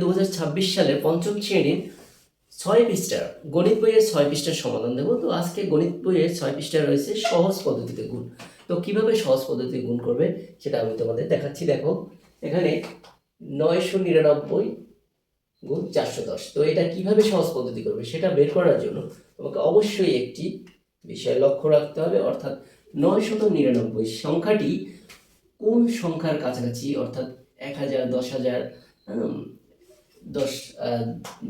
2026 সালের পঞ্চম শ্রেণীর 6 পৃষ্ঠার গণিত বইয়ের 6 পৃষ্ঠার সমাধান দেব। তো আজকে গণিত বইয়ের 6 পৃষ্ঠায় রয়েছে সহজ পদ্ধতিতে গুণ। তো কিভাবে সহজ পদ্ধতিতে গুণ করবে সেটা আমি তোমাদের দেখাচ্ছি। দেখো এখানে 999 গুণ 410। তো এটা কিভাবে সহজ পদ্ধতি করবে সেটা বের করার জন্য তোমাকে অবশ্যই একটি বিষয় লক্ষ্য রাখতে হবে, অর্থাৎ 999 সংখ্যাটি কোন সংখ্যার কাছাকাছি, অর্থাৎ 1000, 10,000, 10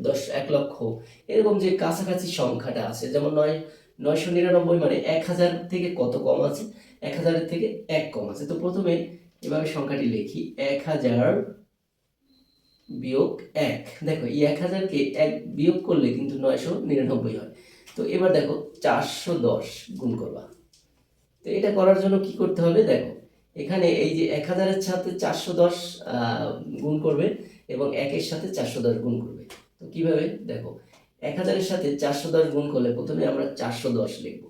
1,00,000 এরকম যে কাছাকাছি সংখ্যাটা আছে, যেমন 999 মানে 1000 থেকে কত কম আছে, 1000 থেকে 1 কম আছে। তো প্রথমে এভাবে সংখ্যাটি লিখি, 1000 বিয়োগ 1। দেখো এই 1000কে 1 বিয়োগ করলে কিন্তু 999 হয়। তো এবার দেখো 410 গুণ করবা। তো এটা করার জন্য কি করতে হবে, দেখো এখানে এই যে 1000-এর সাথে 410 গুণ করবে এবং 1-এর সাথে 410 গুণ করবে। তো কিভাবে, দেখো 1000-এর সাথে 410 গুণ করলে প্রথমে আমরা 410 লিখব,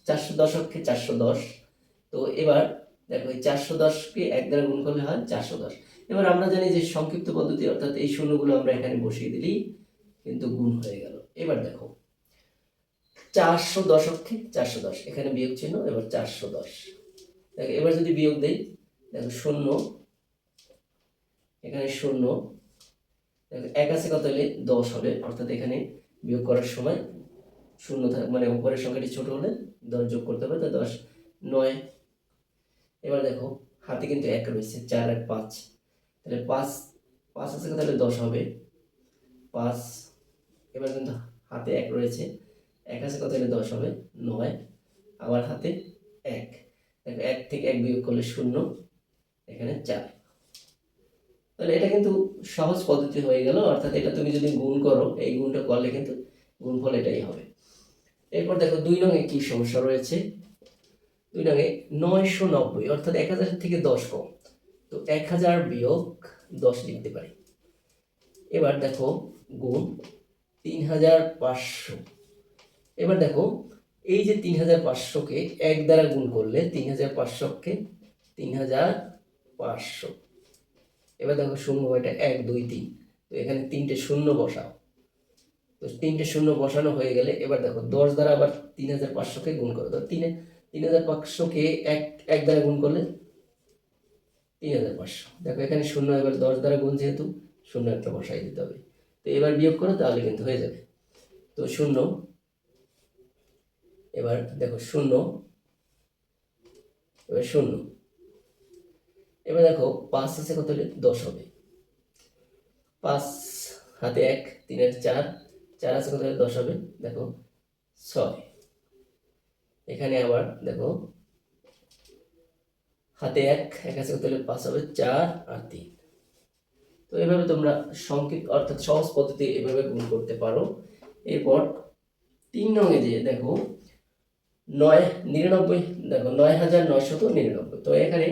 410-কে 410। তো এবার দেখো এই 410-কে 1 দ্বারা গুণ করলে হয় 410। এবার আমরা জানি যে সংক্ষিপ্ত পদ্ধতি, অর্থাৎ এই শূন্যগুলো আমরা এখানে বসিয়ে দিলেই কিন্তু গুণ হয়ে গেল। এবার দেখো 410-কে 410, এখানে বিয়োগ চিহ্ন, এবার 410। দেখো এবার যদি বিয়োগ দেই, দেখো 0, এখানে 0, দেখো 1 আছে কত হলে 10 হবে, অর্থাৎ এখানে বিয়োগ করার সময় 0 থাকে, মানে উপরের সংখ্যাটি ছোট হলে 10 যোগ করতে হবে, তো 10 9। এবার দেখো হাতে কিন্তু 1 রয়েছে, 4 আর 5, তাহলে 5 আছে কত হলে 10 হবে 5। এবার কিন্তু হাতে 1 রয়েছে, 1 আছে কত হলে 10 হবে 9, আবার হাতে 1। দেখো 1 থেকে 1 বিয়োগ করলে 0, এখানে 4। তাহলে এটা কিন্তু সহজ পদ্ধতি হয়ে গেল, অর্থাৎ এটা তুমি যদি গুণ করো, এই গুণটা করলে কিন্তু গুণফল এটাই হবে। এরপর দেখো 2 নং-এ কি সমস্যা রয়েছে। 2 নং-এ 990, অর্থাৎ 1000 থেকে 10 কম, তো 1000 বিয়োগ 10 লিখতে পারি। এবার দেখো গুণ 3500। এবার দেখো এই যে 3500-কে 1 দ্বারা গুণ করলে 3500-কে 3500। এবার দেখো শূন্য, এটা 1 2 3, তো এখানে 3টে শূন্য বসাও। তো 3টে শূন্য বসানো হয়ে গেলে এবার দেখো 10 দ্বারা আবার 3500-কে গুণ করো। তো 3500-কে 1 দ্বারা গুণ করলে 3500। দেখো এখানে শূন্য, এবার 10 দ্বারা গুণ, যেহেতু শূন্য একটা বসাই দিতে হবে। তো এবার বিয়োগ করো, তাহলে কিন্তু হয়ে যাবে। তো 0, এবার দেখো 0, এবার 0। এবার দেখো 5 আছে কত হলে 10 হবে, 5 হাতে 1, 3 আর 4, 4 আছে কত হলে 10 হবে, দেখো 6। এখানে আবার দেখো হাতে 1 আছে কত হলে 5 হবে, 4 আর 3। তো এভাবে তোমরা সংক্ষিপ্ত অর্থাৎ সহজ পদ্ধতি এভাবে গুণ করতে পারো। এরপর 3 নং-এ যে দেখো 99, দেখো 9999। তো এখানে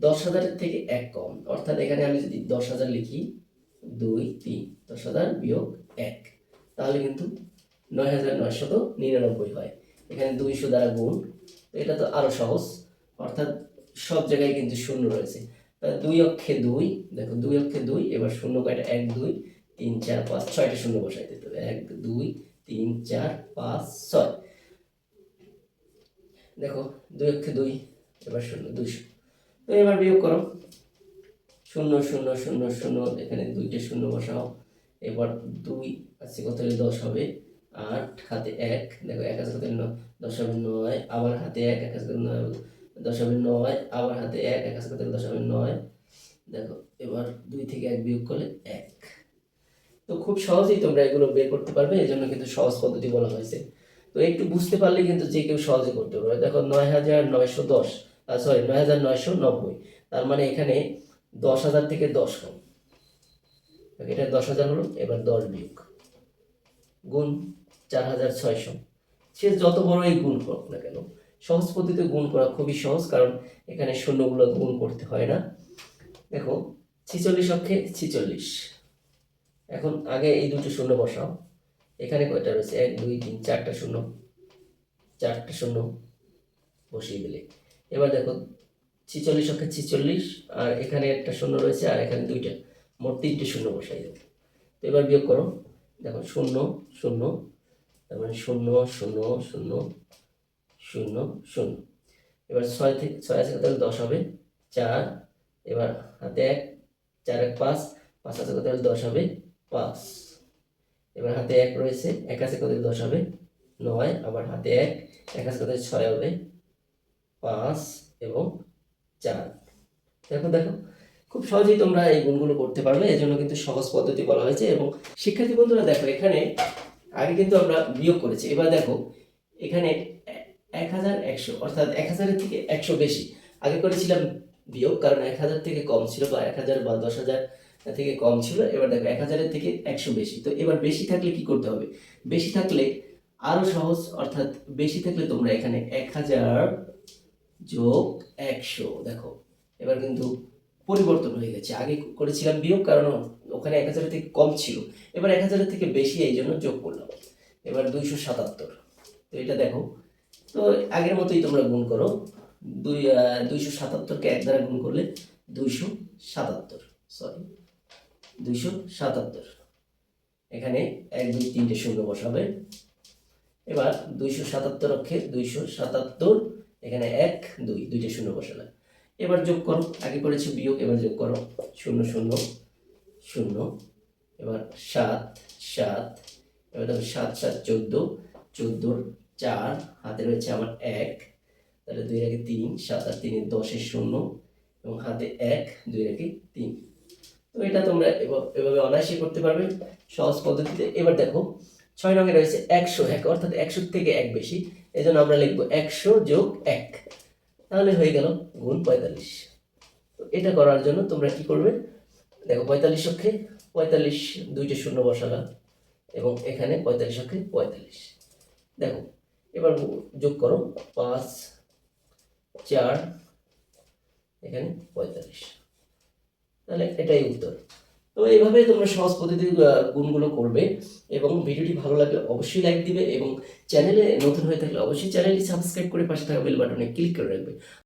10,000 থেকে 1 কম, অর্থাৎ এখানে আমি যদি 10,000 লিখি 2 3, 10,000 বিয়োগ 1, তাহলে কিন্তু 9999 হয়। এখানে 200 দ্বারা গুণ, তো এটা তো আরো সহজ, অর্থাৎ সব জায়গায় কিন্তু শূন্য রয়েছে। তাহলে 2 অক্ষে 2, দেখো 2 অক্ষে 2, এবার শূন্য কয়টা, 1 2 3 4 5 6টা শূন্য বসাই দিতে হবে, 1 2 3 4 5 6। দেখো 2 অক্ষে 2, এবার শূন্য 200। তো এবার বিয়োগ করো, 0 0 0 0, এখানে 2টে শূন্য বসাও। এবার 2 আছে কত হলে 10 হবে, 8 হাতে 1, দেখো 1 আছে কত হলে 10 হবে 9, আবার হাতে 1 আছে কত 9, 10 হবে 9, আবার হাতে 1 আছে কত হলে 10 হবে 9। দেখো এবার 2 থেকে 1 বিয়োগ করলে 1। তো খুব সহজেই তোমরা এগুলো বের করতে পারবে, এজন্য কিন্তু সহজ পদ্ধতি বলা হয়েছে। তো একটু বুঝতে পারলে কিন্তু যে কেউ সহজে করতে পারবে। দেখো 9910, সরি 9990, তার মানে এখানে 10,000 থেকে 10 কম, এটা 10,000 হলো। এবার 10 বিয়োগ গুণ 4600। সে যত বড়ই গুণ করুক না কেন, সহজ পদ্ধতিতে গুণ করা খুবই সহজ, কারণ এখানে শূন্যগুলো গুণ করতে হয় না। দেখো 46 অক্ষে 46, এখন আগে এই দুটো শূন্য বসাও। এখানে কয়টা রয়েছে, 1 2 3 4টা শূন্য, 4টা শূন্য বসিয়ে দিলে এবার দেখো 46 অক্ষে 46, আর এখানে একটা শূন্য রয়েছে, আর এখানে 2টা, মোট 3টে শূন্য বসাই দেবে। তো এবার বিয়োগ করো, দেখো 0 0, তার মানে 0 0 0 0 0। এবার 6 থেকে 6 আছে কত হলে 10 হবে 4, এবার হাতে 1, 4 1 5, 5 আছে কত হলে 10 হবে 5, এবার হাতে 1 রয়েছে, 1 আছে কত হলে 10 হবে 9, আবার হাতে 1, 1 আছে কত হলে 6 হবে 5 এবং 4। দেখো দেখো খুব সহজেই তোমরা এই গুণগুলো করতে পারবে, এজন্য কিন্তু সহজ পদ্ধতি বলা হয়েছে। এবং শিক্ষার্থী বন্ধুরা দেখো, এখানে আগে কিন্তু আমরা বিয়োগ করেছি, এবার দেখো এখানে 1100 অর্থাৎ 1000-এর থেকে 100 বেশি। আগে করেছিলাম বিয়োগ, কারণ 1000 থেকে কম ছিল, বা 1000 বা 10,000 থেকে কম ছিল। এবার দেখো 1000-এর থেকে 100 বেশি। তো এবার বেশি থাকলে কি করতে হবে? বেশি থাকলে আরো সহজ, অর্থাৎ বেশি থাকলে তোমরা এখানে 1000 যোগ 100, দেখো এবার কিন্তু পরিবর্তন হয়ে গেছে। আগে করেছিলাম বিয়োগ, কারণ ওখানে 1000 থেকে কম ছিল, এবার 1000 থেকে বেশি, এই জন্য যোগ করলাম। এবার 277। তো এটা দেখো, তো আগের মতোই তোমরা গুণ করো। 277-কে 1 দ্বারা গুণ করলে 277, সরি 277। এখানে 1 2 3টে শূন্য বসাবে। এবার 277 অক্ষে 277, এখানে 1 2 দুইটে শূন্য বসালে। এবার যোগ করো, আগে করেছি বিয়োগ, এবার যোগ করো 0 0 0, এবার 7 7, এবার দেখো 7 7 14, 14 4, হাতে রয়েছে আমার 1, তাহলে 2 এর 3, 7 আর 3 10 0, এবং হাতে 1 2 এর 3। তো এটা তোমরা এভাবে অনায়াসে করতে পারবে সহজ পদ্ধতিতে। এবার দেখো 6 নঙে রয়েছে 101, অর্থাৎ 100 থেকে 1 বেশি, এই জন্য আমরা লিখবো 100 যোগ 1, তাহলে হয়ে গেল গুণ 45। তো এটা করার জন্য তোমরা কি করবে? দেখো 45 অক্ষে 45 দুইটে শূন্য বসালা, এবং এখানে 45 অক্ষে 45। দেখো এবার যোগ করো 5 4, এখানে 45, তাহলে এটাই উত্তর। তো এইভাবে তোমরা সহজ পদ্ধতি গুণগুলো করবে। এবং ভিডিওটি ভালো লাগলে অবশ্যই লাইক দিবে, এবং চ্যানেলে নতুন হয়ে থাকলে অবশ্যই চ্যানেলটি সাবস্ক্রাইব করে পাশে থাকা বেল বাটনে ক্লিক করে রাখবে।